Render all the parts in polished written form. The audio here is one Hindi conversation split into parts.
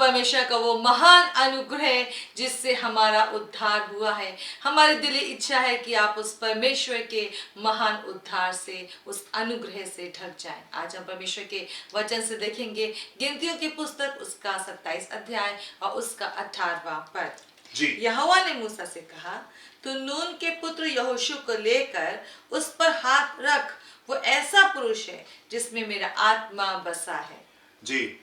परमेश्वर का वो महान अनुग्रह जिससे हमारा उद्धार हुआ है। हमारी दिली इच्छा है कि आप उस परमेश्वर के महान उद्धार से, उस अनुग्रह से ढक जाएं। आज हम परमेश्वर के वचन से देखेंगे गिनतियों की पुस्तक उसका 27 अध्याय और उसका 18वां पद। यहोवा ने मूसा से कहा, तू नून के पुत्र यहोशू को लेकर उस पर हाथ रख, वो ऐसा पुरुष है जिसमें मेरा आत्मा बसा है। जी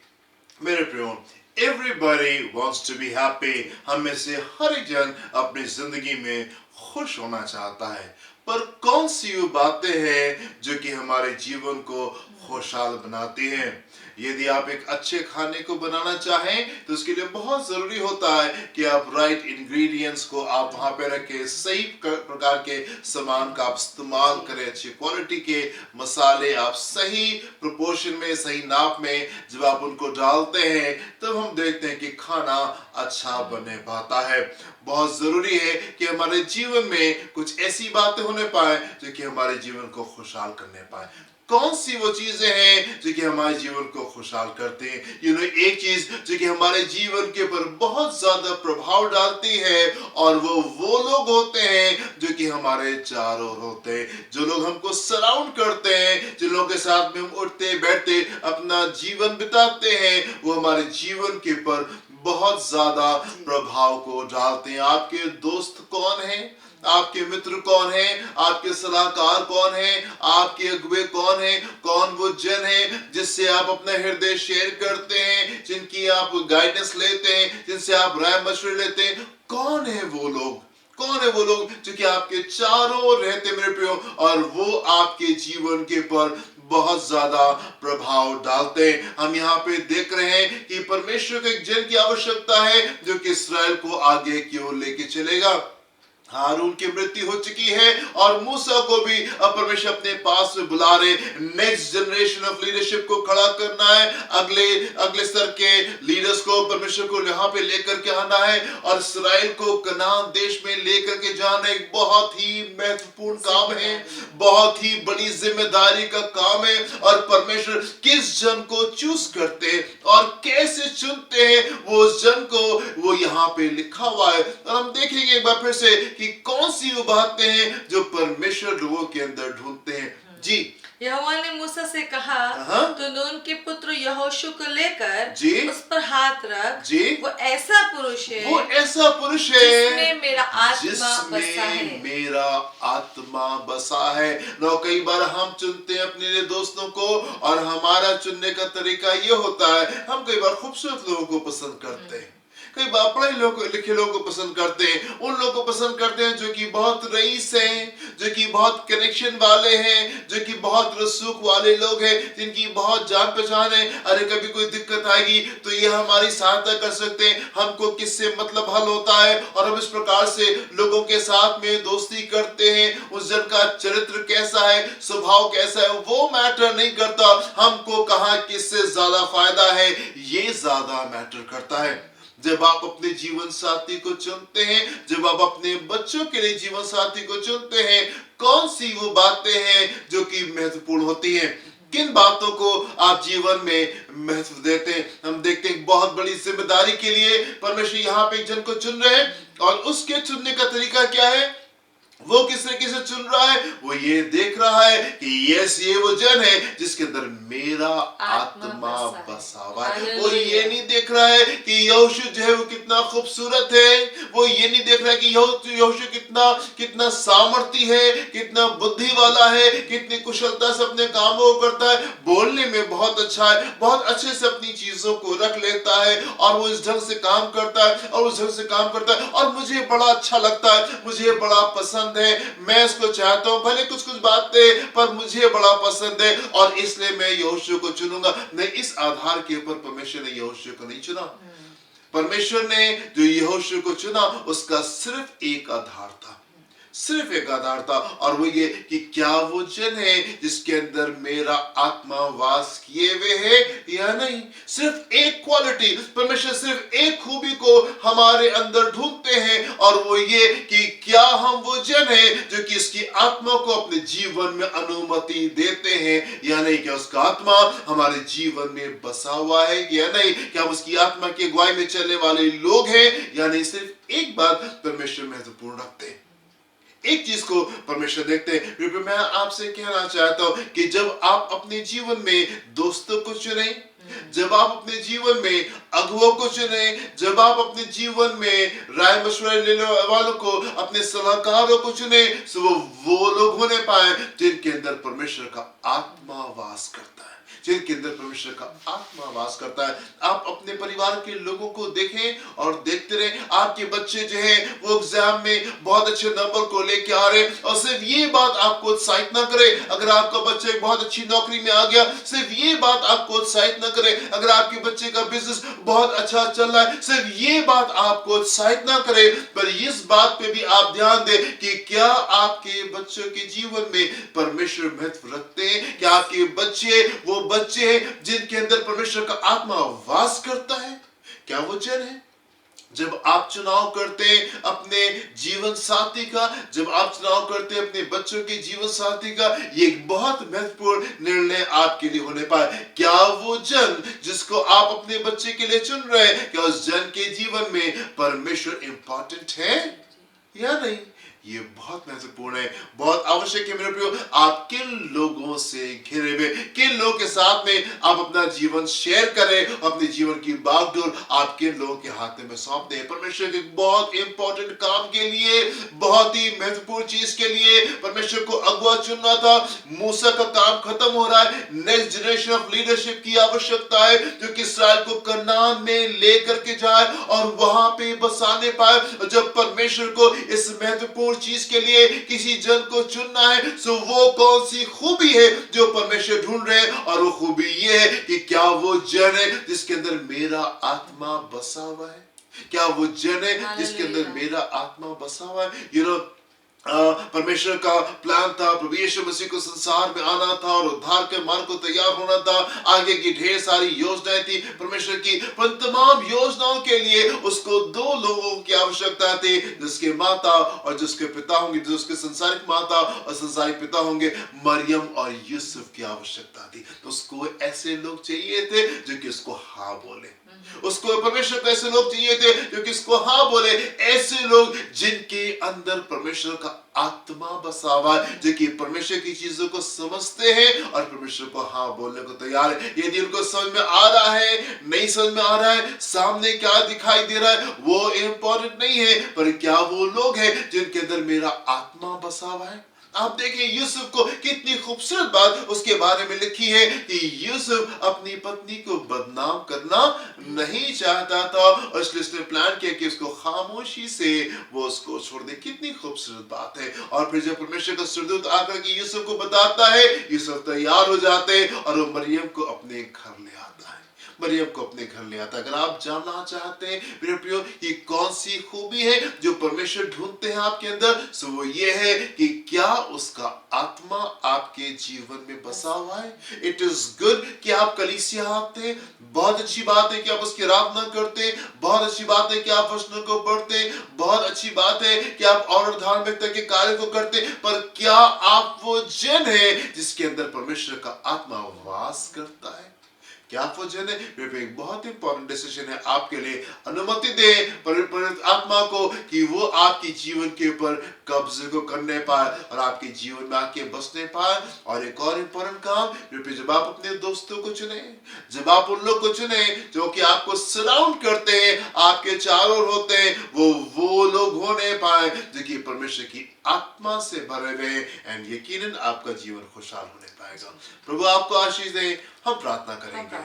मेरे प्रियो, everybody wants to be happy। हम में से हर एक जन अपनी जिंदगी में खुश होना चाहता है, पर कौन सी वो बातें हैं जो कि हमारे जीवन को खुशहाल बनाती हैं। यदि आप एक अच्छे खाने को बनाना चाहें तो उसके लिए बहुत जरूरी होता है कि आप राइट इंग्रेडिएंट्स को आप वहां पे रखें, सही प्रकार के सामान का आप इस्तेमाल करें, अच्छी क्वालिटी के मसाले आप सही प्रोपोर्शन में, सही नाप में जब आप उनको डालते हैं तब हम देखते हैं कि खाना अच्छा बने पाता है। बहुत जरूरी है कि हमारे जीवन में कुछ ऐसी बातें होने पाए जो कि हमारे जीवन को खुशहाल करने पाए। कौन सी वो चीजें हैं जो कि हमारे जीवन को खुशहाल करते हैं। एक चीज जो कि हमारे जीवन के ऊपर बहुत ज्यादा प्रभाव डालती है और वो लोग होते हैं जो कि हमारे चारों ओर होते हैं, जो लोग हमको सराउंड करते हैं, जिन लोगों के साथ में हम उठते बैठते अपना जीवन बिताते हैं, वो हमारे जीवन के ऊपर बहुत ज्यादा प्रभाव को डालते हैं। आपके दोस्त कौन हैं, आपके मित्र कौन हैं, आपके सलाहकार कौन हैं, आपके अगुवे कौन हैं, कौन वो जन है जिससे आप अपना हृदय शेयर करते हैं, जिनकी आप गाइडेंस लेते हैं, जिनसे आप राय मशवरे लेते हैं। कौन है वो लोग, कौन है वो लोग जो कि आपके चारों ओर रहते मेरे प्रियो, और वो आपके जीवन के पर बहुत ज्यादा प्रभाव डालते हैं। हम यहाँ पे देख रहे हैं कि परमेश्वर के एक जन की आवश्यकता है जो कि इस्राएल को आगे की ओर लेके चलेगा। हारून की मृत्यु हो चुकी है और मूसा को भी परमेश्वर अपने पास में बुला रहे। नेक्स्ट जनरेशन ऑफ लीडरशिप को खड़ा करना है, अगले स्तर के लीडर्स को परमेश्वर को यहाँ पे लेकर के आना है और इस्राएल को कनान देश में लेकर के जाना एक बहुत ही महत्वपूर्ण काम है, बहुत ही बड़ी जिम्मेदारी का काम है। और परमेश्वर किस जन को चूज करते हैं और कैसे चुनते हैं वो उस जन को, वो यहाँ पे लिखा हुआ है। और हम देखेंगे एक बार फिर से कि कौन सी वो बातें हैं जो परमेश्वर लोगों के अंदर ढूंढते हैं। जी यहोवा ने मूसा से कहा, तो नून के पुत्र यहोशू को लेकर उस पर हाथ रख, वो ऐसा पुरुष है, वो ऐसा पुरुष है जिसमें मेरा आत्मा बसा है। नो कई बार हम चुनते हैं अपने लिए दोस्तों को और हमारा चुनने का तरीका ये होता है, हम कई बार खूबसूरत लोगों को पसंद करते हैं, कई बार पढ़े लिखे लोगों को पसंद करते हैं, उन लोगों को पसंद करते हैं जो कि बहुत रईस हैं, जो कि बहुत कनेक्शन वाले हैं, जो कि बहुत रसूख वाले लोग हैं, जिनकी बहुत जान पहचान है। अरे कभी कोई दिक्कत आएगी तो ये हमारी सहायता कर सकते हैं, हमको किससे मतलब हल होता है और हम इस प्रकार से लोगों के साथ में दोस्ती करते हैं। उस जन का चरित्र कैसा है, स्वभाव कैसा है, वो मैटर नहीं करता, हमको कहाँ किससे ज्यादा फायदा है ये ज्यादा मैटर करता है। जब आप अपने जीवन साथी को चुनते हैं, जब आप अपने बच्चों के लिए जीवन साथी को चुनते हैं, कौन सी वो बातें हैं जो कि महत्वपूर्ण होती हैं, किन बातों को आप जीवन में महत्व देते हैं। हम देखते हैं बहुत बड़ी जिम्मेदारी के लिए परमेश्वर यहाँ पे एक जन को चुन रहे हैं और उसके चुनने का तरीका क्या है, वो किस तरीके से चुन रहा है, वो ये देख रहा है कि यस ये वो जन है जिसके अंदर मेरा आत्मा बसा हुआ है। वो ये नहीं देख रहा है कि यहोशू जो है वो कितना खूबसूरत है, वो ये नहीं देख रहा है कि यहोशू कितना सामर्थी है, कितना बुद्धि वाला है, कितनी कुशलता से अपने कामों को करता है, बोलने में बहुत अच्छा है, बहुत अच्छे से अपनी चीजों को रख लेता है और वो इस ढंग से काम करता है और उस ढंग से काम करता है और मुझे बड़ा अच्छा लगता है, मुझे बड़ा पसंद है, मैं इसको चाहता हूं, भले कुछ बातें पर मुझे बड़ा पसंद है और इसलिए मैं यहोशू को चुनूंगा। नहीं, इस आधार के ऊपर परमेश्वर ने यहोशू को नहीं चुना। परमेश्वर ने जो यहोशू को चुना उसका सिर्फ एक आधार था, सिर्फ एक आधार था, और वो ये कि क्या वो जन है जिसके अंदर मेरा आत्मा वास किए हुए है या नहीं। सिर्फ एक क्वालिटी, परमेश्वर सिर्फ एक खूबी को हमारे अंदर ढूंढते हैं, और वो ये कि क्या हम वो जन है जो कि इसकी आत्मा को अपने जीवन में अनुमति देते हैं या नहीं। क्या उसका आत्मा हमारे जीवन में बसा हुआ है या नहीं। क्या हम उसकी आत्मा की अगुवाई में चलने वाले लोग हैं या नहीं। सिर्फ एक बात परमेश्वर महत्वपूर्ण रखते हैं, एक चीज को परमेश्वर देखते हैं। मैं आपसे कहना चाहता हूं कि जब आप अपने जीवन में दोस्तों को चुने, जब आप अपने जीवन में अगुओं को चुने, जब आप अपने जीवन में राय मशवरा लेने वालों को, अपने सलाहकारों को चुने, तो वो लोग होने पाए जिनके अंदर परमेश्वर का आत्मा वास करता है, जिनके अंदर परमेश्वर का आत्मा वास करता है। आप अपने परिवार के लोगों को देखें और देखते रहें। आपके बच्चे जो हैं वो एग्जाम में बहुत अच्छे नंबर को लेके आ रहे हैं, और सिर्फ ये बात आपको उत्साहित ना करे अगर आपका बच्चा एक बहुत अच्छी नौकरी में आ गया। सिर्फ ये बात आपको उत्साहित ना करे अगर आपके बच्चे का बिजनेस बहुत अच्छा चल रहा है। सिर्फ ये बात आपको उत्साहित ना करे, पर इस बात पे भी आप ध्यान दें कि क्या आपके बच्चों के जीवन में परमेश्वर महत्व रखते हैं। क्या आपके बच्चे वो बच्चे हैं जिनके अंदर परमेश्वर का आत्मा वास करता है। क्या वो जन है। जब आप चुनाव करते हैं अपने जीवन साथी का, जब आप चुनाव करते हैं अपने बच्चों के जीवन साथी का, ये एक बहुत महत्वपूर्ण निर्णय आपके लिए होने पाए। क्या वो जन जिसको आप अपने बच्चे के लिए चुन रहे हैं, क्या उस जन के जीवन में परमेश्वर इंपॉर्टेंट है या नहीं। ये बहुत महत्वपूर्ण है, बहुत आवश्यक है मेरे प्रियो। आप किन लोगों से घिरे हुए, किन लोगों के साथ में आप अपना जीवन शेयर करें, अपने जीवन की बागडोर आप किन लोगों के हाथ में सौंप दें। परमेश्वर के बहुत इंपॉर्टेंट काम के लिए, बहुत ही महत्वपूर्ण चीज के लिए परमेश्वर को अगुआ चुनना था। मूसा का काम खत्म हो रहा है, नेक्स्ट जनरेशन ऑफ लीडरशिप की आवश्यकता है जो कि इस्राएल को कनान में लेकर के जाए और वहां पे बसाने पाए। जब परमेश्वर को इस महत्वपूर्ण चीज के लिए किसी जन को चुनना है, तो वो कौन सी खूबी है जो परमेश्वर ढूंढ रहे हैं, और वो खूबी ये है कि क्या वो जन है जिसके अंदर मेरा आत्मा बसा हुआ है। क्या वो जन है जिसके अंदर मेरा आत्मा बसा हुआ है। परमेश्वर का प्लान था प्रभु यीशु मसीह को संसार में आना था और उद्धार के मार्ग को तैयार होना था। आगे की ढेर सारी योजनाएं थी परमेश्वर की, पर तमाम योजनाओं के लिए उसको दो लोगों की आवश्यकता थी, जिसके माता और जिसके पिता होंगे, जिसके संसारिक माता और संसारिक पिता होंगे। मरियम और यूसुफ की आवश्यकता थी। तो उसको ऐसे लोग चाहिए थे जो कि उसको हाँ बोले। उसको परमेश्वर को ऐसे लोग चाहिए थे जो कि इसको हाँ बोले, ऐसे लोग जिनके अंदर परमेश्वर का आत्मा बसा हुआ है, जो कि परमेश्वर की चीजों को समझते हैं और परमेश्वर को हाँ बोलने को तैयार है। यदि उनको समझ में आ रहा है, नहीं समझ में आ रहा है, सामने क्या दिखाई दे रहा है, वो इम्पोर्टेंट नहीं है, पर क्या वो लोग हैं जिनके अंदर मेरा आत्मा बसा हुआ है। आप देखिए यूसुफ को कितनी खूबसूरत बात उसके बारे में लिखी है कि यूसुफ अपनी पत्नी को बदनाम करना नहीं चाहता था, और इसलिए उसने प्लान किया कि उसको खामोशी से वो उसको छोड़ दे। कितनी खूबसूरत बात है। और फिर जब परमेश्वर का स्वर्गदूत आकर के यूसुफ को बताता है, यूसुफ तैयार हो जाते हैं और वो मरियम को अपने घर ले आता है, मरियम को अपने घर ले आता है। अगर आप जानना चाहते हैं मेरे प्रियो ये कौन सी खूबी है जो परमेश्वर ढूंढते हैं आपके अंदर, सो वो ये है कि क्या उसका आत्मा आपके जीवन में बसा हुआ है। इट इज गुड कि आप कलीसिया आते हैं, बहुत अच्छी बात है कि आप उसकी आराधना करते हैं, बहुत अच्छी बात है कि आप वचनों को पढ़ते हैं, बहुत अच्छी बात है कि आप और धार्मिकता के कार्य को करते हैं, पर क्या आप वो जन है जिसके अंदर परमेश्वर का आत्मा वास करता है। क्या आप वो जन है। एक बहुत इंपॉर्टेंट डिसीजन है आपके लिए। अनुमति दे पवित्र आत्मा को कि वो आपके जीवन के ऊपर कब्जे को करने पाए और आपके जीवन में आके बसने पाए। और एक और इंपॉर्टेंट काम, जब आप अपने दोस्तों को चुने, जब आप उन लोग को चुने जो कि आपको सराउंड करते हैं, आपके चारों ओर होते हैं, वो लोग होने पाए जो कि परमेश्वर की आत्मा से भरे हुए, एंड यकीनन आपका जीवन खुशहाल होने पाएगा। प्रभु आपको आशीष दे। हम प्रार्थना करेंगे।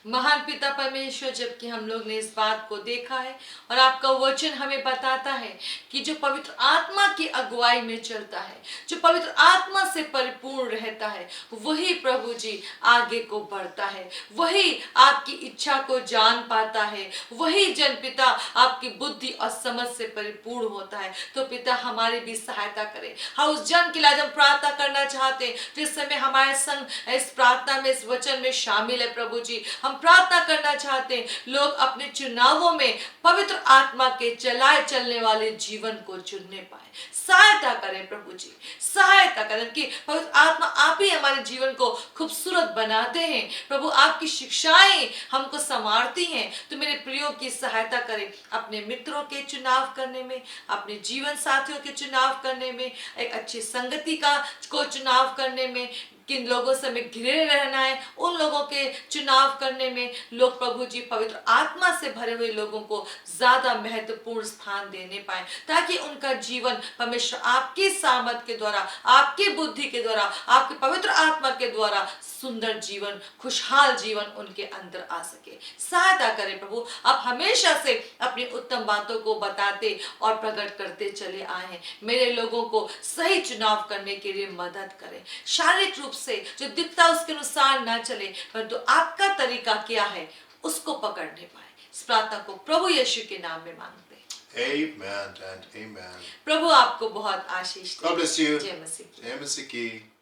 महान पिता परमेश्वर, जबकि हम लोग ने इस बात को देखा है और आपका वचन हमें बताता है कि जो पवित्र आत्मा की अगुवाई में चलता है, जो पवित्र आत्मा से परिपूर्ण रहता है, वही प्रभु जी आगे को बढ़ता है, वही आपकी इच्छा को जान पाता है, वही जन पिता आपकी बुद्धि और समझ से परिपूर्ण होता है। तो पिता हमारी भी सहायता करें। हम उस जन के लिए आज हम प्रार्थना करना चाहते हैं जिस समय हमारे संग इस प्रार्थना में, इस वचन में शामिल है। प्रभु जी, हम प्रार्थना करना चाहते हैं लोग अपने चुनावों में पवित्र आत्मा के चलाए चलने वाले जीवन को चुनने पाए। सहायता करें प्रभु जी, सहायता करें कि पवित्र आत्मा आप ही हमारे जीवन को खूबसूरत बनाते हैं। प्रभु, आपकी शिक्षाएं हमको संवारती हैं। तो मेरे प्रियो की सहायता करें अपने मित्रों के चुनाव करने में, अपने जीवन साथियों के चुनाव करने में, एक अच्छी संगति को चुनाव करने में, किन लोगों से हमें घिरे रहना है उन लोगों के चुनाव करने में। लोग प्रभु जी पवित्र आत्मा से भरे हुए लोगों को ज्यादा महत्वपूर्ण स्थान देने पाए, ताकि उनका जीवन परमेश्वर आपकी सामर्थ के द्वारा, आपकी बुद्धि के द्वारा, आपके पवित्र आत्मा के द्वारा सुंदर जीवन, खुशहाल जीवन उनके अंदर आ सके। सहायता करें प्रभु। आप हमेशा से अपनी उत्तम बातों को बताते और प्रकट करते चले आए हैं। मेरे लोगों को सही चुनाव करने के लिए मदद करें। शारीरिक रूप से जो दिखता उसके अनुसार ना चले, परंतु आपका तरीका क्या है उसको पकड़ने पाए। इस प्रार्थना को प्रभु यीशु के नाम में मांगते हैं। Amen and amen. प्रभु आपको बहुत आशीष दे। God bless you. जय मसीह की। जय मसीह की।